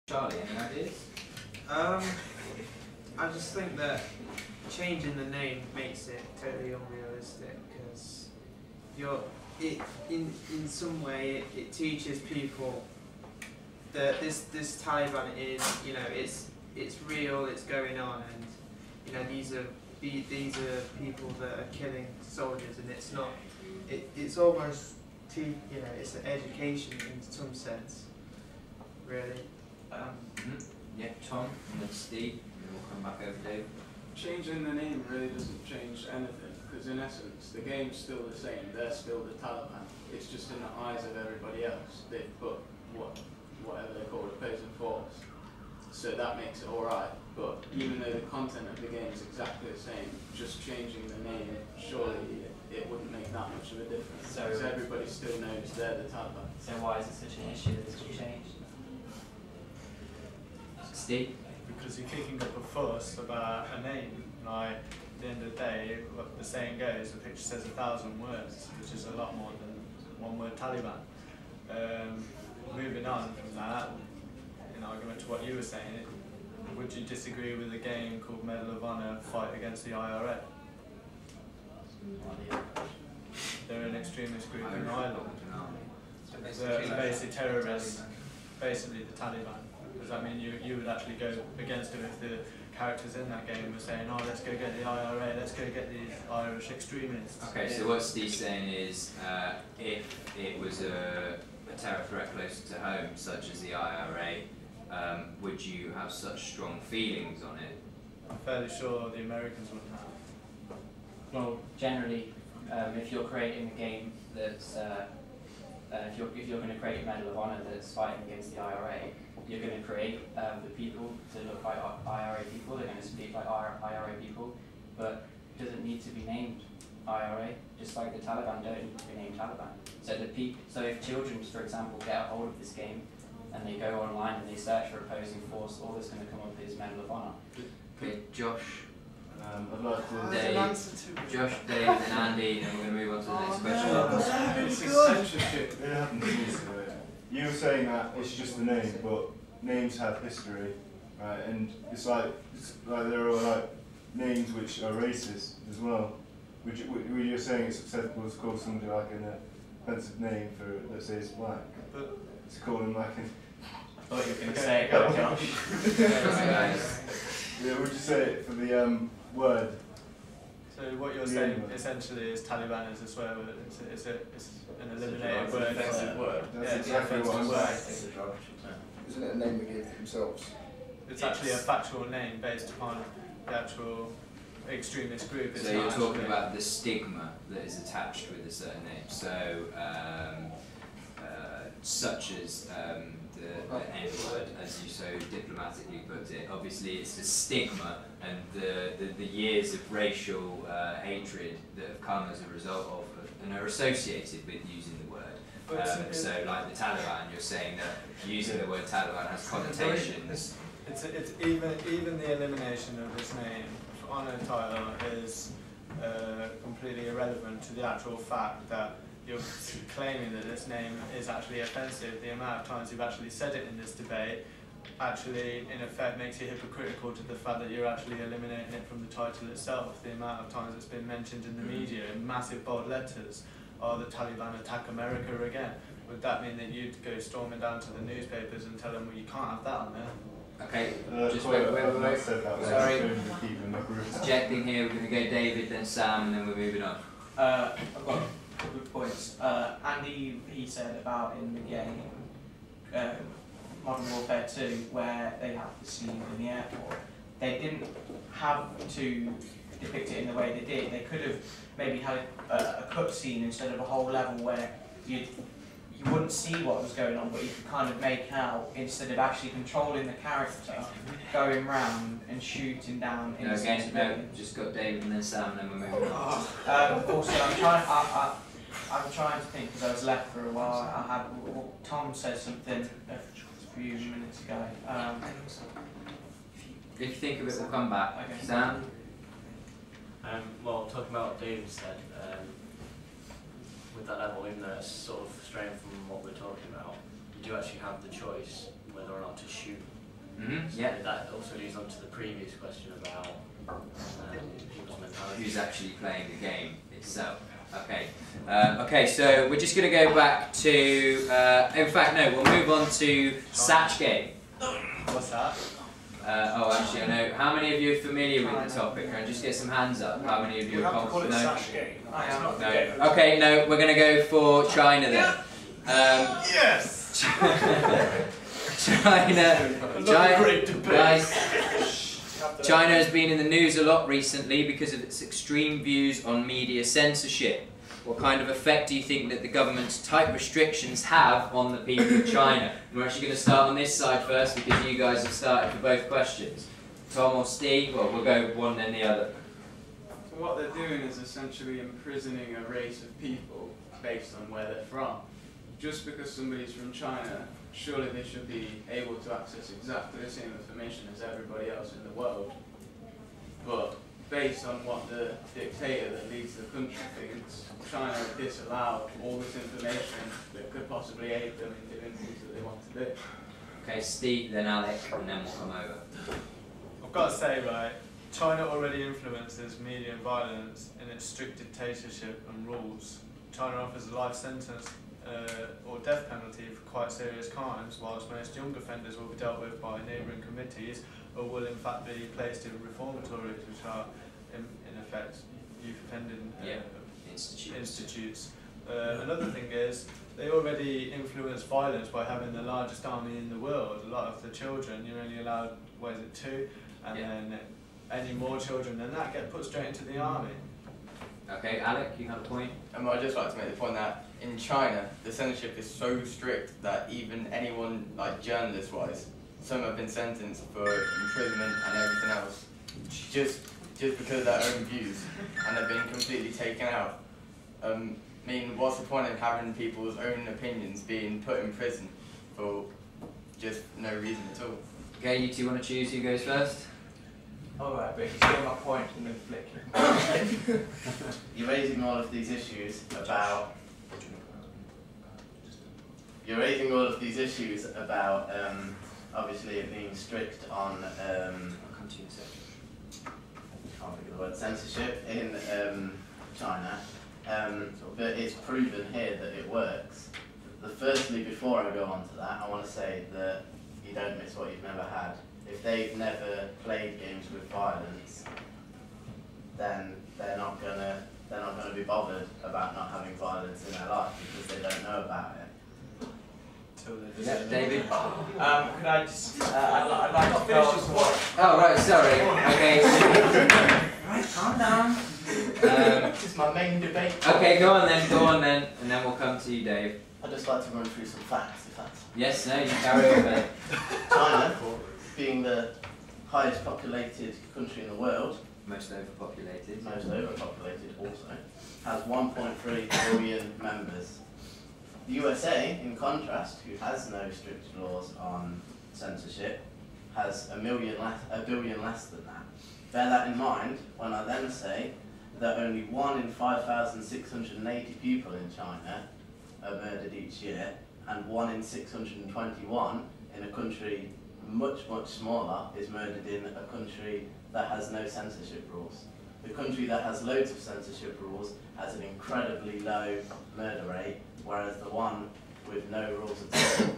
Charlie, any ideas? I just think that changing the name makes it totally unrealistic because in some way it teaches people that this Taliban is, it's real, it's going on, and these are people that are killing soldiers, and it's not, it's almost it's an education in some sense, really. Yeah, Tom and then Steve, and we'll come back over Dave. Changing the name really doesn't change anything, because in essence the game's still the same, they're still the Taliban. It's just in the eyes of everybody else they've put whatever they call opposing force. So that makes it alright, but even though the content of the game is exactly the same, just changing the name, surely it wouldn't make that much of a difference, because everybody still knows they're the Taliban. So why is it such an issue that it's been changed? Steve? Because you're kicking up a fuss about a name. Like, at the end of the day, what the saying goes, a picture says 1,000 words, which is a lot more than one word Taliban. Moving on from that, in argument to what you were saying, would you disagree with a game called Medal of Honor Fight Against the IRA? They're an extremist group in Ireland. They're basically terrorists, basically the Taliban. Does that mean you would actually go against them if the characters in that game were saying, oh, let's go get the IRA, let's go get these Irish extremists? Okay, so what Steve's saying is, if it was a terror threat closer to home, such as the IRA, would you have such strong feelings on it? I'm fairly sure the Americans wouldn't have. Well, generally, if you're creating a game that's, if you're going to create a Medal of Honor that's fighting against the IRA, you're going to create the people to look like IRA people, they're going to speak like IRA people, but it doesn't need to be named IRA, just like the Taliban don't need to be named Taliban. So if children, for example, get a hold of this game and they go online and they search for opposing force, all that's going to come up is Medal of Honor. Okay, Josh, I'd like to Dave, Josh, Dave and Andy, and we're going to move on to the next question. This is censorship. It happens easily. You were saying that it's just a name, but names have history, right? And it's like there are like names which are racist as well. You're saying it's acceptable to call somebody like an offensive name for, let's say, it's black, but to call him like an. I thought you were going to say it, go on, Josh. Yeah, would you say it for the word? So what you're saying essentially is Taliban is a swear word. It's an eliminated word. It's an offensive word. That's exactly what I'm saying. Isn't it a name they gave themselves? It's actually a factual name based upon the actual extremist group. It's So you're talking about the stigma that is attached with a certain name. So, such as the N-word, as you so diplomatically put it. Obviously, it's the stigma and the years of racial hatred that have come as a result of and are associated with using the word. So, like the Taliban, you're saying that using the word Taliban has connotations. It's even the elimination of this name on a title is completely irrelevant to the actual fact that you're claiming that this name is actually offensive. The amount of times you've actually said it in this debate actually, in effect, makes you hypocritical to the fact that you're actually eliminating it from the title itself. The amount of times it's been mentioned in the media in massive bold letters, oh, the Taliban attack America again. Would that mean that you'd go storming down to the newspapers and tell them, well, you can't have that on there? Okay, just wait. Sorry, Sorry. Objecting here, we're going to go David, then Sam, and then we're moving on. I've got a couple of points. Andy, he said about in the game Modern Warfare 2, where they have the scene in the airport, they didn't have to depict it in the way they did. They could have maybe had a cut scene instead of a whole level where you wouldn't see what was going on, but you could kind of make out, instead of actually controlling the character, going round and shooting down in No, just got David and then Sam, and then we're moving on. Also, I'm trying to think, because I was left for a while. Tom said something a few minutes ago. If you think of it, we'll come back. Okay. Sam? Well, talking about what David said, with that level, even though it's sort of straying from what we're talking about, you do actually have the choice whether or not to shoot Yeah. That also leads on to the previous question about people's mentality. Who's actually playing the game itself? Okay. Okay, so we're just going to go back to. In fact, no, we'll move on to Satch Game. What's that? Oh, actually, I know. How many of you are familiar with the topic? Can I just get some hands up? How many of you are confident? No. I am. No. Okay, no, we're going to go for China then. Yes! China has been in the news a lot recently because of its extreme views on media censorship. What kind of effect do you think that the government's tight restrictions have on the people of China? And we're actually going to start on this side first because you guys have started for both questions. Tom or Steve? Well, we'll go one then the other. So what they're doing is essentially imprisoning a race of people based on where they're from. Just because somebody's from China, surely they should be able to access exactly the same information as everybody else in the world. But based on what the dictator that leads the country thinks, China disallowed all this information that could possibly aid them in doing things that they want to do. Okay, Steve, then Alec, and then we'll come over. I've got to say, right, China already influences media and violence in its strict dictatorship and rules. China offers a life sentence or death penalty for quite serious crimes, whilst most young offenders will be dealt with by neighbouring committees or will in fact be placed in reformatories, which are in effect youth offending institutes. Another thing is they already influence violence by having the largest army in the world. A lot of the children, you're only allowed, what is it, 2? And then any more children than that get put straight into the army. Okay, Alec, you have a point? I'd just like to make the point that in China, the censorship is so strict that even anyone, like journalist-wise, some have been sentenced for imprisonment and everything else, just because of their own views, and they've been completely taken out. I mean, what's the point in having people's own opinions being put in prison for just no reason at all? Okay, you two want to choose who goes first? Alright, but if you get my point, I'm going to flick you. You're raising all of these issues about. You're raising all of these issues about obviously it being strict on. I'll come to you in a second. Can't think of the word censorship in China, but it's proven here that it works. Firstly, before I go on to that, I want to say that you don't miss what you've never had. If they've never played games with violence, then they're not gonna be bothered about not having violence in their life because they don't know about it. Yeah, David. Could I just? I'd like to finish this one. Oh right, sorry. Okay. Right, calm down. This is my main debate. Okay, go on then, and then we'll come to you, Dave. I'd just like to run through some facts, if that's. Yes, no, you carry on then. China, being the highest populated country in the world, Most overpopulated also, has 1.3 billion members. The USA, in contrast, who has no strict laws on censorship, has a billion less than that. Bear that in mind when I then say that only 1 in 5,680 people in China are murdered each year, and 1 in 621 in a country much, much smaller is murdered in a country that has no censorship rules. The country that has loads of censorship rules has an incredibly low murder rate, whereas the one with no rules at all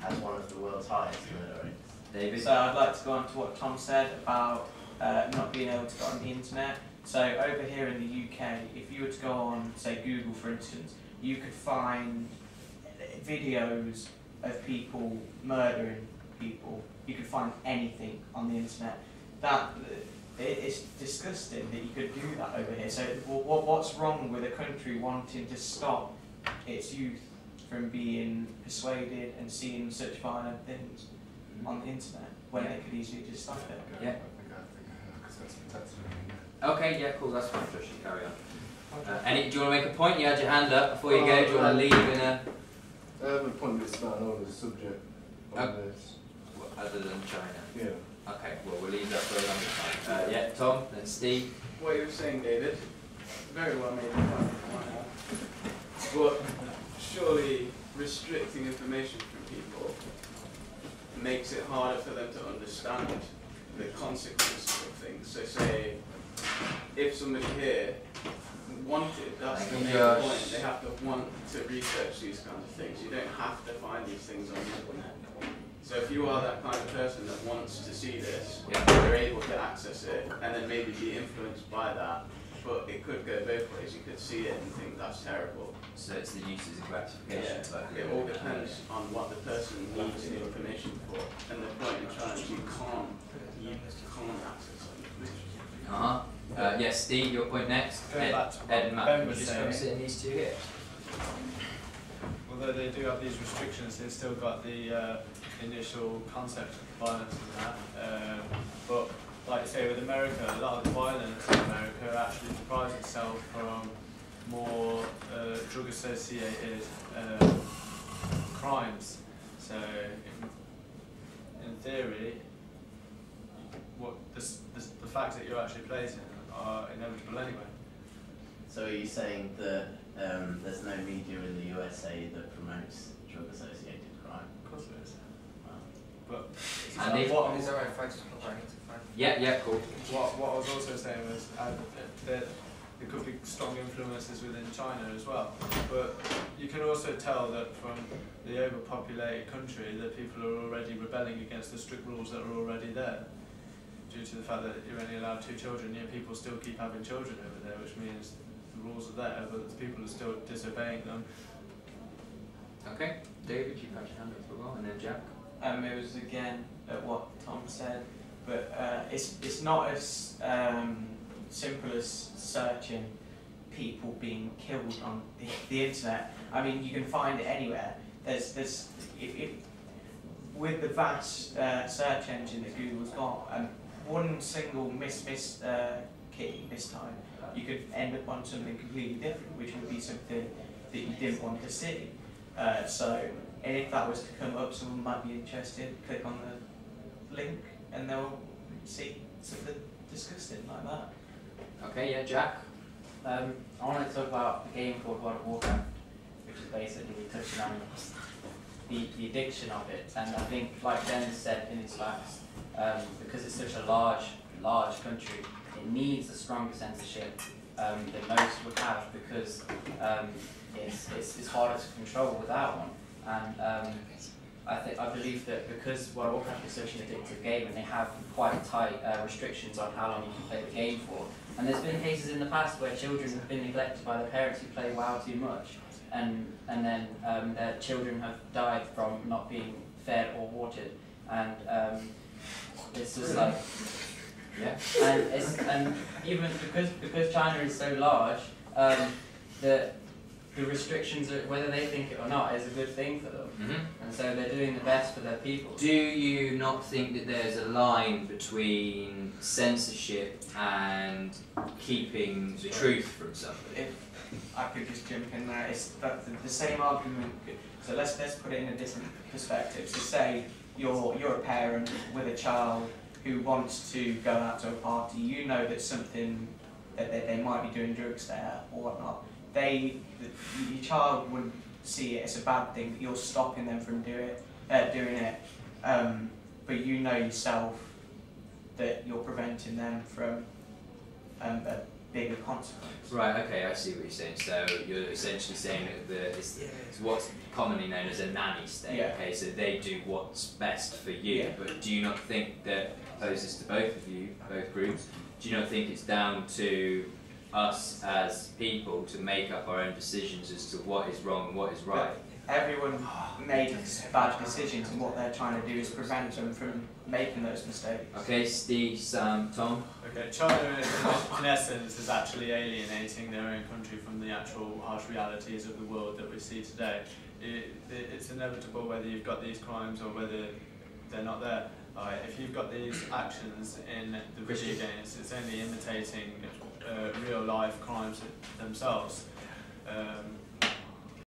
has one of the world's highest murder rates. David? So I'd like to go on to what Tom said about not being able to go on the internet. So over here in the UK, if you were to go on, say, Google for instance, you could find videos of people murdering people. You could find anything on the internet. It's disgusting that you could do that over here. So what's wrong with a country wanting to stop its youth from being persuaded and seeing such violent things on the internet when they could easily just stop it? Yeah. Okay, yeah, cool, that's fine, Josh, you carry on. Do you want to make a point? You had your hand up before you go. Do you want to leave in a... I have a point that's not an order subject on this. Other than China? Yeah. Okay, well, we'll leave that for another time. Yeah, Tom, then Steve. What you were saying, David, very well made point. But surely restricting information from people makes it harder for them to understand the consequences of things. So say, if somebody here wanted, that's the main point, they have to want to research these kinds of things. You don't have to find these things on the internet. So if you are that kind of person that wants to see this, you're able to access it and then maybe be influenced by that. But it could go both ways. You could see it and think that's terrible. So it's the uses of gratification. Yeah, it all depends on what the person needs the information for. And the point in China is you can't access that information. Yes, Steve, your point next. Ed and Matt, can you just come sit in these two here? Although they do have these restrictions, they've still got the initial concept of violence and that. But like you say with America, a lot of the violence in America actually derives itself from more drug-associated crimes. So in theory, what the facts that you're actually placing are inevitable anyway. So are you saying that there's no media in the USA that promotes drug-associated crime? Of course there is. Wow. But Is that right? Thanks. Yeah, cool. What I was also saying was that there could be strong influences within China as well. But you can also tell that from the overpopulated country that people are already rebelling against the strict rules that are already there. Due to the fact that you're only allowed 2 children, yet people still keep having children over there, which means the rules are there, but the people are still disobeying them. Okay, David, you had your hand up for a while, and then Jack. It was again at what Tom said, but it's not as simple as searching people being killed on the internet. I mean, you can find it anywhere. There's with the vast search engine that Google's got, one single key this time, you could end up on something completely different, which would be something that you didn't want to see. And if that was to come up, someone might be interested, click on the link, and they'll see something disgusting like that. Okay, yeah, Jack. I want to talk about a game called World of Warcraft, which is basically touching on the addiction of it. And I think, like Ben said in his facts, because it's such a large country, it needs a stronger censorship than most would have, because it's harder to control without one. And I believe that because World of Warcraft is such an addictive game, and they have quite tight restrictions on how long you can play the game for. And there's been cases in the past where children have been neglected by their parents who play WoW too much, and then their children have died from not being fed or watered. And it's just like, yeah. And even because China is so large, the restrictions, whether they think it or not, is a good thing for them. Mm-hmm. And so they're doing the best for their people. Do you not think that there's a line between censorship and keeping the truth from somebody? If I could just jump in there, it's the same argument. So let's put it in a different perspective. So say you're a parent with a child who wants to go out to a party. You know that something that they might be doing drugs there or whatnot. Your child would see it as a bad thing, that you're stopping them from doing it, but you know yourself that you're preventing them from a bigger consequence. Right, okay, I see what you're saying. So you're essentially saying that it's what's commonly known as a nanny state, Yeah. okay, so they do what's best for you, Yeah. but do you not think that, I pose this to both of you, both groups, do you not think it's down to us as people to make up our own decisions as to what is wrong and what is right? Everyone makes bad decisions, and what they're trying to do is prevent them from making those mistakes. Okay, Steve, Sam, Tom? Okay, China in essence is actually alienating their own country from the actual harsh realities of the world that we see today. It's inevitable whether you've got these crimes or whether they're not there. If you've got these actions in the video games, it's only imitating real life crimes themselves.